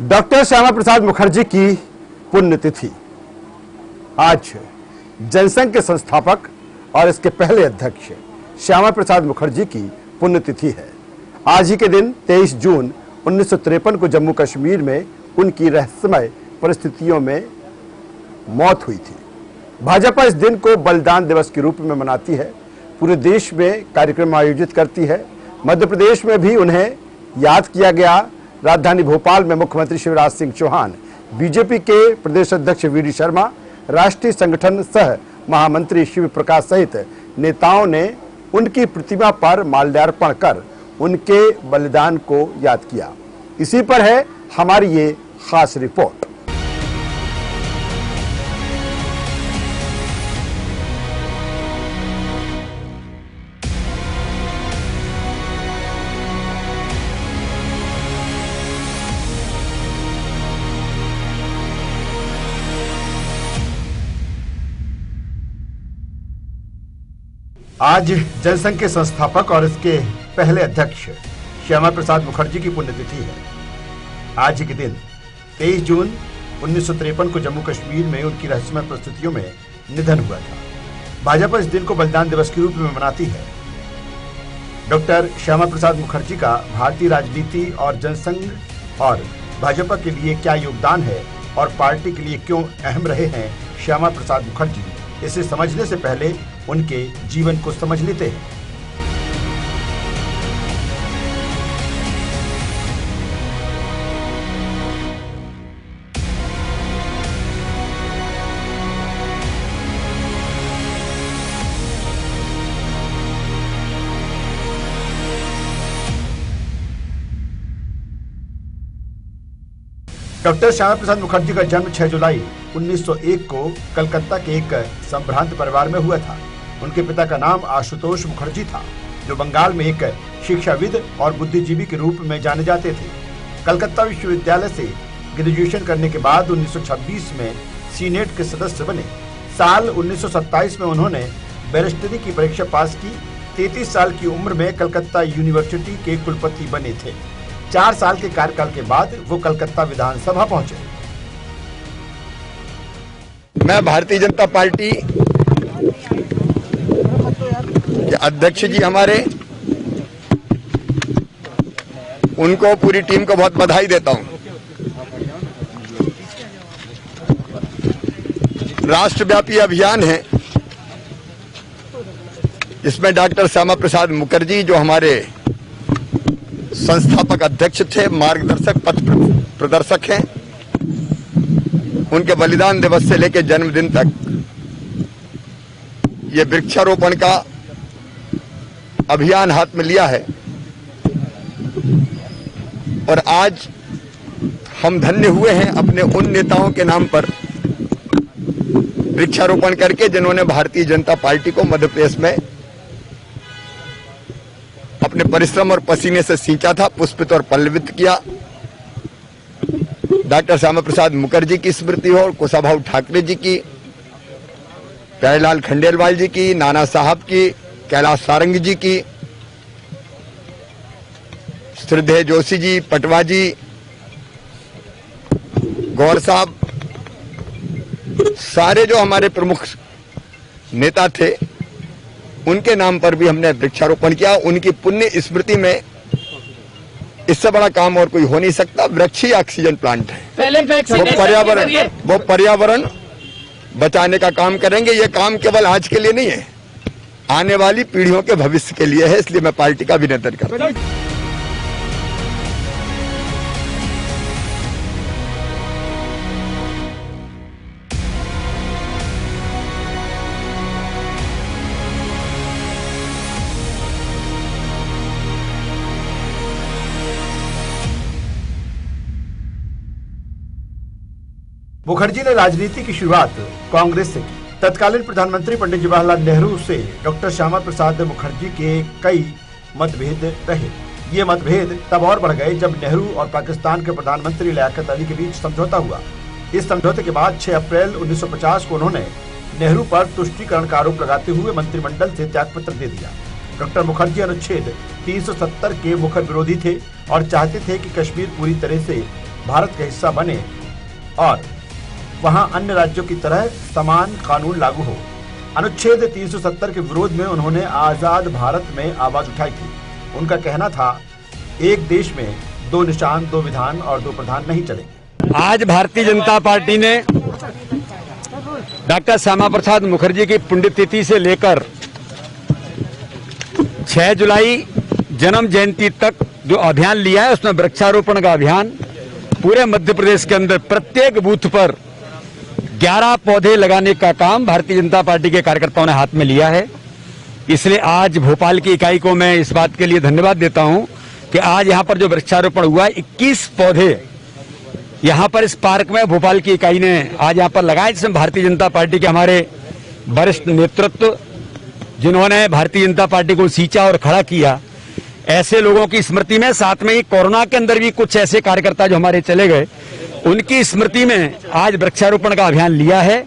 Doctor Shyama Prasad Mukherjee की पुण्यतिथि आज जनसंघ के संस्थापक और इसके पहले अध्यक्ष श्यामा प्रसाद मुखर्जी की पुण्यतिथि है। आज ही के दिन 23 जून 1953 को जम्मू कश्मीर में उनकी रहस्यमय परिस्थितियों में मौत हुई थी। भाजपा इस दिन को बलिदान दिवस के रूप में मनाती है, पूरे देश में कार्यक्रम आयोजित करती है। मध्य प्रदेश में भी उन्हें याद किया गया। राजधानी भोपाल में मुख्यमंत्री शिवराज सिंह चौहान, बीजेपी के प्रदेश अध्यक्ष वी.डी. शर्मा, राष्ट्रीय संगठन सह महामंत्री शिव प्रकाश सहित नेताओं ने उनकी प्रतिमा पर माल्यार्पण कर उनके बलिदान को याद किया। इसी पर है हमारी ये खास रिपोर्ट। आज जनसंघ के संस्थापक और इसके पहले अध्यक्ष श्यामा प्रसाद मुखर्जी की पुण्यतिथि है। आज ही के दिन 23 जून 1953 को जम्मू कश्मीर में उनकी रहस्यमय परिस्थितियों में निधन हुआ था। भाजपा इस दिन को बलिदान दिवस के रूप में मनाती है। डॉक्टर श्यामा प्रसाद मुखर्जी का भारतीय राजनीति और जनसंघ और भाजपा के लिए क्या योगदान है और पार्टी के लिए क्यों अहम रहे हैं श्यामा प्रसाद मुखर्जी, इसे समझने से पहले उनके जीवन को समझ लेते हैं। डॉक्टर श्यामा प्रसाद मुखर्जी का जन्म 6 जुलाई 1901 को कलकत्ता के एक संभ्रांत परिवार में हुआ था। उनके पिता का नाम आशुतोष मुखर्जी था, जो बंगाल में एक शिक्षाविद और बुद्धिजीवी के रूप में जाने जाते थे। कलकत्ता विश्वविद्यालय से ग्रेजुएशन करने के बाद 1926 में सीनेट के सदस्य बने। साल 1927 में उन्होंने बैरिस्टरी की परीक्षा पास की। 33 साल की उम्र में कलकत्ता यूनिवर्सिटी के कुलपति बने थे। 4 साल के कार्यकाल के बाद वो कलकत्ता विधानसभा पहुंचे। मैं भारतीय जनता पार्टी के अध्यक्ष जी हमारे, उनको पूरी टीम को बहुत बधाई देता हूं। राष्ट्रव्यापी अभियान है, इसमें डॉक्टर श्यामा प्रसाद मुखर्जी जो हमारे संस्थापक अध्यक्ष थे, मार्गदर्शक पथ प्रदर्शक हैं, उनके बलिदान दिवस से लेकर जन्मदिन तक ये वृक्षारोपण का अभियान हाथ में लिया है। और आज हम धन्य हुए हैं अपने उन नेताओं के नाम पर वृक्षारोपण करके, जिन्होंने भारतीय जनता पार्टी को मध्य प्रदेश में अपने परिश्रम और पसीने से सींचा था, पुष्पित और पल्लवित किया। डॉक्टर श्यामा प्रसाद मुखर्जी की स्मृति हो, कुशाभाऊ ठाकरे जी की, प्यारेलाल खंडेलवाल जी की, नाना साहब की, कैलाश सारंग जी की, श्रद्धेय जोशी जी, पटवा जी, गौर साहब, सारे जो हमारे प्रमुख नेता थे, उनके नाम पर भी हमने वृक्षारोपण किया। उनकी पुण्य स्मृति में इससे बड़ा काम और कोई हो नहीं सकता। वृक्ष ही ऑक्सीजन प्लांट है। वो पर्यावरण बचाने का काम करेंगे। ये काम केवल आज के लिए नहीं है, आने वाली पीढ़ियों के भविष्य के लिए है। इसलिए मैं पार्टी का अभिनंदन करता हूं। मुखर्जी ने राजनीति की शुरुआत कांग्रेस से की। तत्कालीन प्रधानमंत्री पंडित जवाहरलाल नेहरू से डॉक्टर श्यामा प्रसाद मुखर्जी के कई मतभेद रहे। ये मतभेद तब और बढ़ गए जब नेहरू और पाकिस्तान के प्रधानमंत्री लियाकत अली के बीच समझौता हुआ। इस समझौते के बाद 6 अप्रैल 1950 को उन्होंने नेहरू पर तुष्टीकरण का आरोप लगाते हुए मंत्रिमंडल से त्यागपत्र दे दिया। डॉक्टर मुखर्जी अनुच्छेद 370 के मुखर विरोधी थे और चाहते थे कि कश्मीर पूरी तरह से भारत का हिस्सा बने और वहां अन्य राज्यों की तरह समान कानून लागू हो। अनुच्छेद 370 के विरोध में उन्होंने आजाद भारत में आवाज उठाई थी। उनका कहना था, एक देश में दो निशान, दो विधान और दो प्रधान नहीं चलेंगे। आज भारतीय जनता पार्टी ने डॉक्टर श्यामा प्रसाद मुखर्जी की पुण्यतिथि से लेकर 6 जुलाई जन्म जयंती तक जो अभियान लिया है, उसमें वृक्षारोपण का अभियान पूरे मध्य प्रदेश के अंदर प्रत्येक बूथ पर 11 पौधे लगाने का काम भारतीय जनता पार्टी के कार्यकर्ताओं ने हाथ में लिया है। इसलिए आज भोपाल की इकाई को मैं इस बात के लिए धन्यवाद देता हूं कि आज यहां पर जो वृक्षारोपण हुआ, 21 पौधे यहां पर इस पार्क में भोपाल की इकाई ने आज यहां पर लगाए, जिसमें भारतीय जनता पार्टी के हमारे वरिष्ठ नेतृत्व, जिन्होंने भारतीय जनता पार्टी को सींचा और खड़ा किया, ऐसे लोगों की स्मृति में, साथ में ही कोरोना के अंदर भी कुछ ऐसे कार्यकर्ता जो हमारे चले गए, उनकी स्मृति में आज वृक्षारोपण का अभियान लिया है।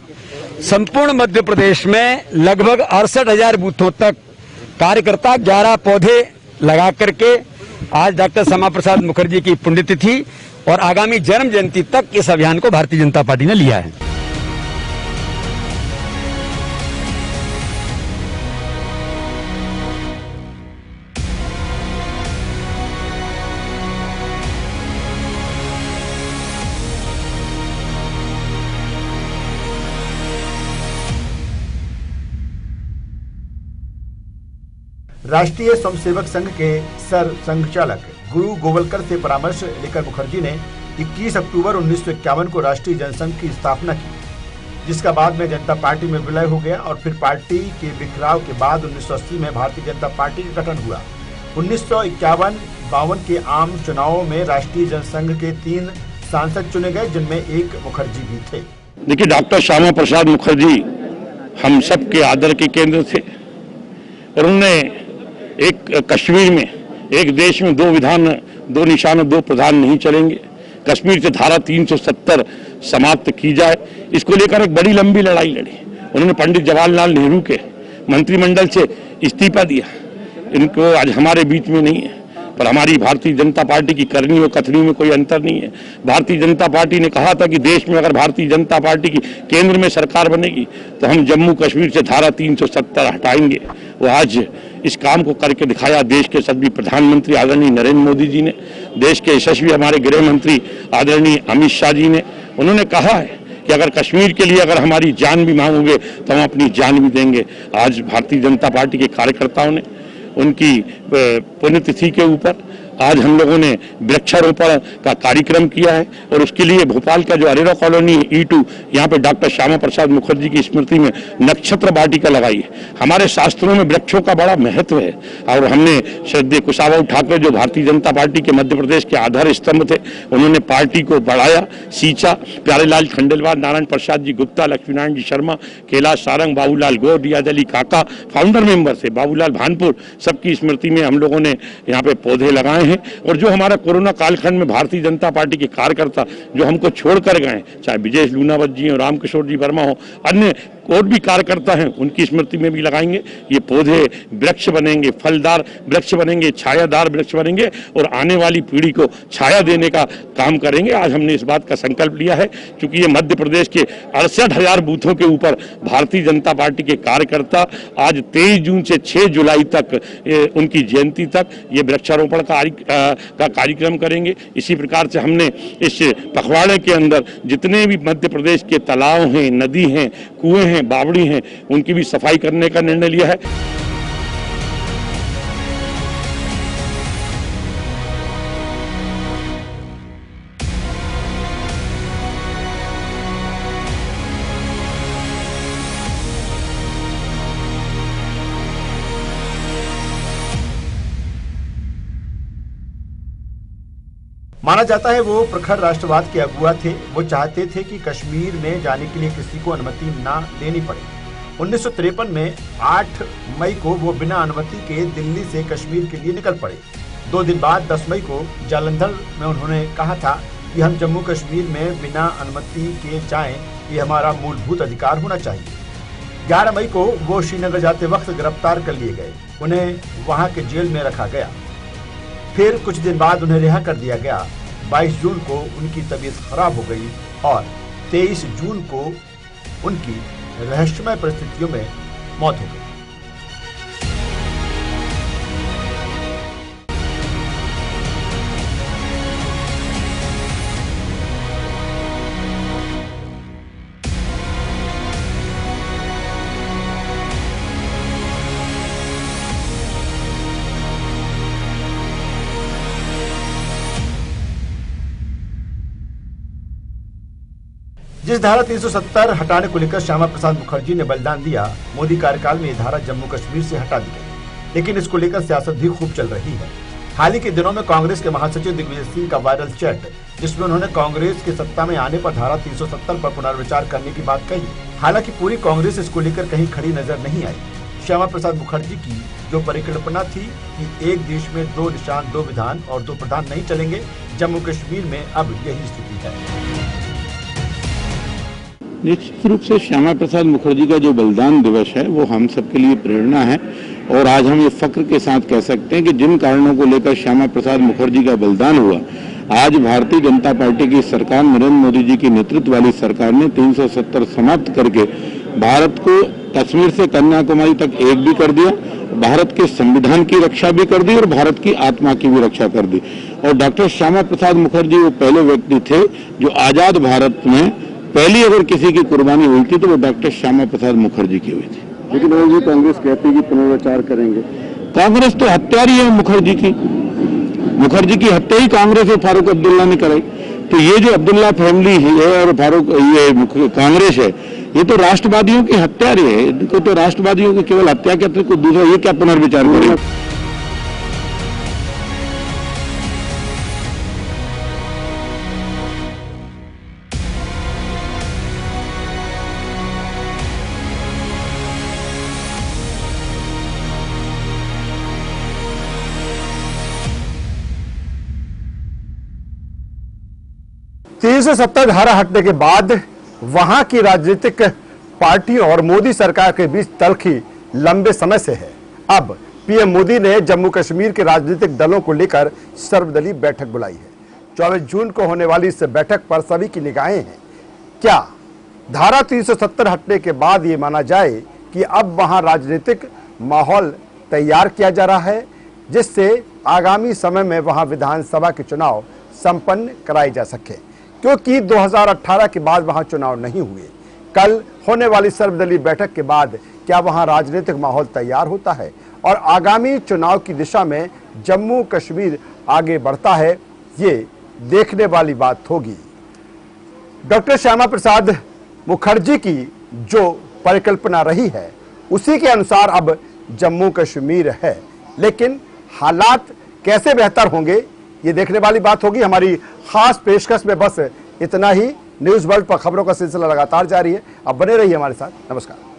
संपूर्ण मध्य प्रदेश में लगभग 68,000 बूथों तक कार्यकर्ता 11 पौधे लगा करके आज डॉक्टर श्यामा प्रसाद मुखर्जी की पुण्यतिथि और आगामी जन्म जयंती तक इस अभियान को भारतीय जनता पार्टी ने लिया है। राष्ट्रीय स्वयंसेवक संघ के सर संघचालक गुरु गोवलकर से परामर्श लेकर मुखर्जी ने 21 अक्टूबर 1951 को राष्ट्रीय जनसंघ की स्थापना की, जिसका बाद में जनता पार्टी में विलय हो गया और फिर पार्टी के बिखराव के बाद 1980 में भारतीय जनता पार्टी का गठन हुआ। 1951-52 के आम चुनावों में राष्ट्रीय जनसंघ के 3 सांसद चुने गए, जिनमें एक मुखर्जी भी थे। देखिए, डॉक्टर श्यामा प्रसाद मुखर्जी हम सब के आदर के केंद्र थे और उन्होंने एक कश्मीर में, एक देश में दो विधान, दो निशान, दो प्रधान नहीं चलेंगे, कश्मीर से धारा 370 समाप्त की जाए, इसको लेकर एक बड़ी लंबी लड़ाई लड़ी। उन्होंने पंडित जवाहरलाल नेहरू के मंत्रिमंडल से इस्तीफा दिया। इनको आज हमारे बीच में नहीं है, पर हमारी भारतीय जनता पार्टी की करनी और कथनी में कोई अंतर नहीं है। भारतीय जनता पार्टी ने कहा था कि देश में अगर भारतीय जनता पार्टी की केंद्र में सरकार बनेगी तो हम जम्मू कश्मीर से धारा 370 हटाएंगे। वो आज इस काम को करके दिखाया। देश के सभी प्रधानमंत्री आदरणीय नरेंद्र मोदी जी ने, देश के यशस्वी हमारे गृह मंत्री आदरणीय अमित शाह जी ने, उन्होंने कहा है कि अगर कश्मीर के लिए अगर हमारी जान भी मांगोगे तो हम अपनी जान भी देंगे। आज भारतीय जनता पार्टी के कार्यकर्ताओं ने उनकी पुण्यतिथि के ऊपर आज हम लोगों ने वृक्षारोपण का कार्यक्रम किया है और उसके लिए भोपाल का जो अरेरा कॉलोनी E2, यहाँ पे डॉक्टर श्यामा प्रसाद मुखर्जी की स्मृति में नक्षत्र वाटिका लगाई है। हमारे शास्त्रों में वृक्षों का बड़ा महत्व है और हमने श्रद्धेय कुशाभाऊ ठाकरे, जो भारतीय जनता पार्टी के मध्य प्रदेश के आधार स्तंभ थे, उन्होंने पार्टी को बढ़ाया, सींचा। प्यारेलाल खंडेलवाल, नारायण प्रसाद जी गुप्ता, लक्ष्मीनारायण जी शर्मा, कैलाश सारंग, बाबूलाल गौर, रियाज अली काका फाउंडर मेंबर थे, बाबूलाल भानपुर, सबकी स्मृति में हम लोगों ने यहाँ पे पौधे लगाए हैं। और जो हमारा कोरोना कालखंड में भारतीय जनता पार्टी के कार्यकर्ता जो हमको छोड़कर गए, चाहे विजय लूनावत जी हो, रामकिशोर जी वर्मा हो, अन्य और भी कार्यकर्ता हैं, उनकी स्मृति में भी लगाएंगे। ये पौधे वृक्ष बनेंगे, फलदार वृक्ष बनेंगे, छायादार वृक्ष बनेंगे और आने वाली पीढ़ी को छाया देने का काम करेंगे। आज हमने इस बात का संकल्प लिया है, क्योंकि ये मध्य प्रदेश के 68,000 बूथों के ऊपर भारतीय जनता पार्टी के कार्यकर्ता आज 23 जून से 6 जुलाई तक उनकी जयंती तक ये वृक्षारोपण का कार्यक्रम करेंगे। इसी प्रकार से हमने इस पखवाड़े के अंदर जितने भी मध्य प्रदेश के तालाब हैं, नदी हैं, कुएं हैं, बावड़ी हैं, उनकी भी सफाई करने का निर्णय लिया है। माना जाता है वो प्रखर राष्ट्रवाद के अगुआ थे। वो चाहते थे कि कश्मीर में जाने के लिए किसी को अनुमति ना लेनी पड़े। 1953 में 8 मई को वो बिना अनुमति के दिल्ली से कश्मीर के लिए निकल पड़े। 2 दिन बाद 10 मई को जालंधर में उन्होंने कहा था कि हम जम्मू कश्मीर में बिना अनुमति के जाएं, ये हमारा मूलभूत अधिकार होना चाहिए। 11 मई को वो श्रीनगर जाते वक्त गिरफ्तार कर लिए गए। उन्हें वहां के जेल में रखा गया। फिर कुछ दिन बाद उन्हें रिहा कर दिया गया। 22 जून को उनकी तबीयत खराब हो गई और 23 जून को उनकी रहस्यमय परिस्थितियों में मौत हो गई। जिस धारा 370 हटाने को लेकर श्यामा प्रसाद मुखर्जी ने बलिदान दिया, मोदी कार्यकाल में यह धारा जम्मू कश्मीर से हटा दी गई, लेकिन इसको लेकर सियासत भी खूब चल रही है। हाल ही के दिनों में कांग्रेस के महासचिव दिग्विजय सिंह का वायरल चैट, जिसमें उन्होंने कांग्रेस के सत्ता में आने पर धारा 370 पर पुनर्विचार करने की बात कही। हालांकि पूरी कांग्रेस इसको लेकर कहीं खड़ी नजर नहीं आई। श्यामा प्रसाद मुखर्जी की जो परिकल्पना थी कि एक देश में 2 निशान 2 विधान और 2 प्रधान नहीं चलेंगे, जम्मू कश्मीर में अब यही स्थिति है। निश्चित रूप से श्यामा प्रसाद मुखर्जी का जो बलिदान दिवस है वो हम सबके लिए प्रेरणा है और आज हम ये फक्र के साथ कह सकते हैं कि जिन कारणों को लेकर श्यामा प्रसाद मुखर्जी का बलिदान हुआ, आज भारतीय जनता पार्टी की सरकार, नरेंद्र मोदी जी की नेतृत्व वाली सरकार ने 370 समाप्त करके भारत को कश्मीर से कन्याकुमारी तक एक भी कर दिया, भारत के संविधान की रक्षा भी कर दी और भारत की आत्मा की भी रक्षा कर दी। और डॉक्टर श्यामा प्रसाद मुखर्जी वो पहले व्यक्ति थे जो आजाद भारत में पहली अगर किसी की कुर्बानी हुई थी तो वो डॉक्टर श्यामा प्रसाद मुखर्जी की हुई थी। लेकिन वो कांग्रेस कहती है कि पुनर्विचार करेंगे। कांग्रेस तो हत्यारी है मुखर्जी की हत्या ही कांग्रेस और फारूक अब्दुल्ला ने कराई। तो ये जो अब्दुल्ला फैमिली है और फारूक ये कांग्रेस है, ये तो राष्ट्रवादियों की हत्यारी है। इनको तो राष्ट्रवादियों की केवल हत्या करते, कोई दूसरा ये क्या पुनर्विचार करेगा। तीन सौ 370 धारा हटने के बाद वहां की राजनीतिक पार्टियों और मोदी सरकार के बीच तल्खी लंबे समय से है। अब पीएम मोदी ने जम्मू कश्मीर के राजनीतिक दलों को लेकर सर्वदलीय बैठक बुलाई है। 24 जून को होने वाली इस बैठक पर सभी की निगाहें हैं। क्या धारा 370 हटने के बाद ये माना जाए कि अब वहां राजनीतिक माहौल तैयार किया जा रहा है, जिससे आगामी समय में वहां विधानसभा के चुनाव संपन्न कराए जा सके, क्योंकि 2018 के बाद वहां चुनाव नहीं हुए। कल होने वाली सर्वदलीय बैठक के बाद क्या वहां राजनीतिक माहौल तैयार होता है और आगामी चुनाव की दिशा में जम्मू कश्मीर आगे बढ़ता है, ये देखने वाली बात होगी। डॉक्टर श्यामा प्रसाद मुखर्जी की जो परिकल्पना रही है उसी के अनुसार अब जम्मू कश्मीर है, लेकिन हालात कैसे बेहतर होंगे ये देखने वाली बात होगी। हमारी खास पेशकश में बस इतना ही। न्यूज़ वर्ल्ड पर खबरों का सिलसिला लगातार जारी है। अब बने रहिए हमारे साथ। नमस्कार।